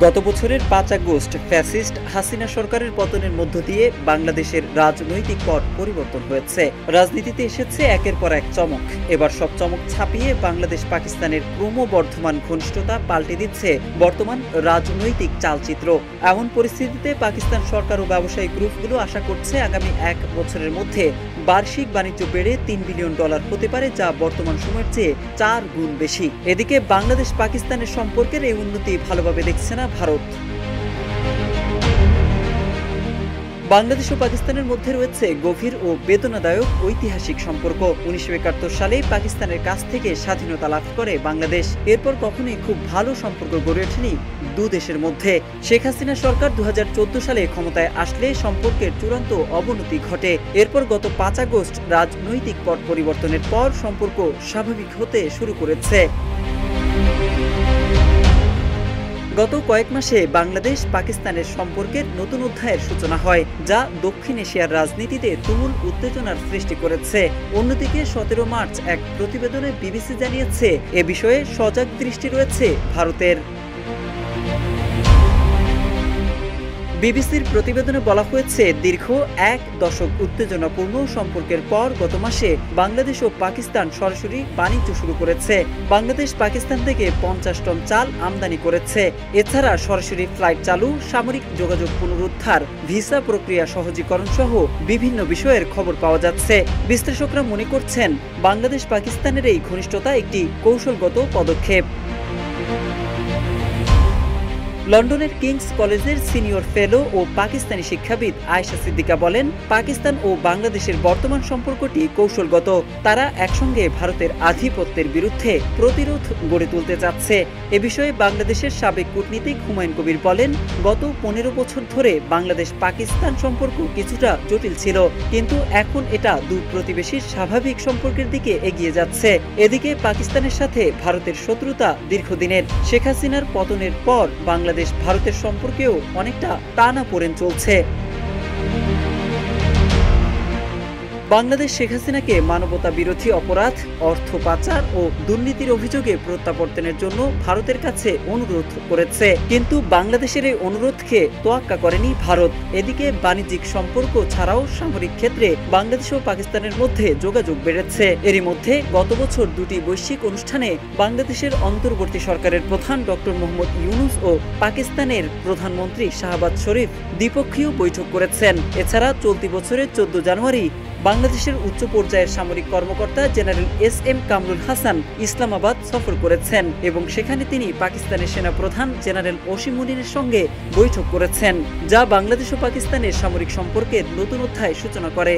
গত বছরের ৫ August fascist Hasina সরকারের পতনের মধ্য দিয়ে বাংলাদেশের রাজনৈতিক পট পরিবর্তন হয়েছে। রাজনীতিতে এসেছে একের পর এক চমক। এবার সব চমক ছাপিয়ে বাংলাদেশ পাকিস্তানের ক্রমবর্ধমান ঘনিষ্ঠতা পাল্টে দিচ্ছে বর্তমান রাজনৈতিক চালচিত্র। এমন পরিস্থিতিতে পাকিস্তান সরকার ও ব্যবসায়ী গ্রুপগুলো আশা করছে আগামী ১ বছরের মধ্যে বার্ষিক বাণিজ্য বেড়ে $3 বিলিয়ন হতে পারে, যা বর্তমান সময়ের চেয়ে ৪ গুণ বেশি। এদিকে বাংলাদেশ পাকিস্তানের সম্পর্কের এই উন্নতি ভালোভাবে দেখছে না ভারত। বাংলাদেশ ও পাকিস্তানের মধ্যে রয়েছে গভীর ও বেদনাদায়ক ঐতিহাসিক সম্পর্ক। ১৯৭১ সালে পাকিস্তানের কাছ থেকে স্বাধীনতা লাভ করে বাংলাদেশ। এরপর কখনোই খুব ভালো সম্পর্ক গড়ে ওঠেনি দু দেশের মধ্যে। শেখ হাসিনা সরকার ২০১৪ সালে ক্ষমতায় আসলে সম্পর্কের চূড়ান্ত অবনতি ঘটে। এরপর গত ৫ আগস্ট রাজনৈতিক পট পরিবর্তনের পর সম্পর্ক স্বাভাবিক হতে শুরু করেছে। গত কয়েক মাসে বাংলাদেশ পাকিস্তানের সম্পর্কের নতুন অধ্যায়ের সূচনা হয়, যা দক্ষিণ এশিয়ার রাজনীতিতে তুমুল উত্তেজনার সৃষ্টি করেছে। অন্যদিকে ১৭ মার্চ এক প্রতিবেদনে বিবিসি জানিয়েছে, এ বিষয়ে সজাগ দৃষ্টি রয়েছে ভারতের। বিবিসির প্রতিবেদনে বলা হয়েছে, দীর্ঘ ১ দশক উত্তেজনাপূর্ণ সম্পর্কের পর গত মাসে বাংলাদেশ ও পাকিস্তান সরাসরি বাণিজ্য শুরু করেছে। বাংলাদেশ পাকিস্তান থেকে ৫০ টন চাল আমদানি করেছে। এছাড়া সরাসরি ফ্লাইট চালু, সামরিক যোগাযোগ পুনরুদ্ধার, ভিসা প্রক্রিয়া সহজীকরণ সহ বিভিন্ন বিষয়ের খবর পাওয়া যাচ্ছে। বিশ্লেষকরা মনে করছেন, বাংলাদেশ পাকিস্তানের এই ঘনিষ্ঠতা একটি কৌশলগত পদক্ষেপ। লন্ডনের কিংস কলেজের সিনিয়র ফেলো ও পাকিস্তানি শিক্ষাবিদ আয়েশা সিদ্দিকা বলেন, পাকিস্তান ও বাংলাদেশের বর্তমান সম্পর্কটি কৌশলগত। তারা একসঙ্গে ভারতের আধিপত্যের বিরুদ্ধে প্রতিরোধ গড়ে তুলতে চাচ্ছে। এ বিষয়ে বাংলাদেশের সাবেক কূটনীতিক হুমায়ুন কবির বলেন, গত ১৫ বছর ধরে বাংলাদেশ পাকিস্তান সম্পর্ক কিছুটা জটিল ছিল, কিন্তু এখন এটা দু প্রতিবেশীর স্বাভাবিক সম্পর্কের দিকে এগিয়ে যাচ্ছে। এদিকে পাকিস্তানের সাথে ভারতের শত্রুতা দীর্ঘদিনের। শেখ হাসিনার পতনের পর বাংলাদেশ ভারতের সম্পর্কেও অনেকটা টানাপোড়েন চলছে। বাংলাদেশ শেখ হাসিনাকে মানবতা বিরোধী অপরাধ, অর্থ পাচার ও দুর্নীতির অভিযোগে প্রত্যাবর্তনের জন্য ভারতের কাছে অনুরোধ করেছে, কিন্তু বাংলাদেশের এই অনুরোধকে তোয়াক্কা করেনি ভারত। এদিকে বাণিজ্যিক সম্পর্ক ছাড়াও সামরিক ক্ষেত্রে বাংলাদেশ ও পাকিস্তানের মধ্যে যোগাযোগ বেড়েছে। এরই মধ্যে গত বছর দুটি বৈশ্বিক অনুষ্ঠানে বাংলাদেশের অন্তর্বর্তী সরকারের প্রধান ডক্টর মোহাম্মদ ইউনূস ও পাকিস্তানের প্রধানমন্ত্রী শাহবাজ শরীফ দ্বিপক্ষীয় বৈঠক করেছেন। এছাড়া চলতি বছরের ১৪ জানুয়ারি বাংলাদেশের উচ্চ পর্যায়ের সামরিক কর্মকর্তা জেনারেল এস.এম. কামরুল হাসান ইসলামাবাদ সফর করেছেন এবং সেখানে তিনি পাকিস্তানের সেনাপ্রধান জেনারেল ওসিম মুনিরের সঙ্গে বৈঠক করেছেন, যা বাংলাদেশ ও পাকিস্তানের সামরিক সম্পর্কের নতুন অধ্যায় সূচনা করে।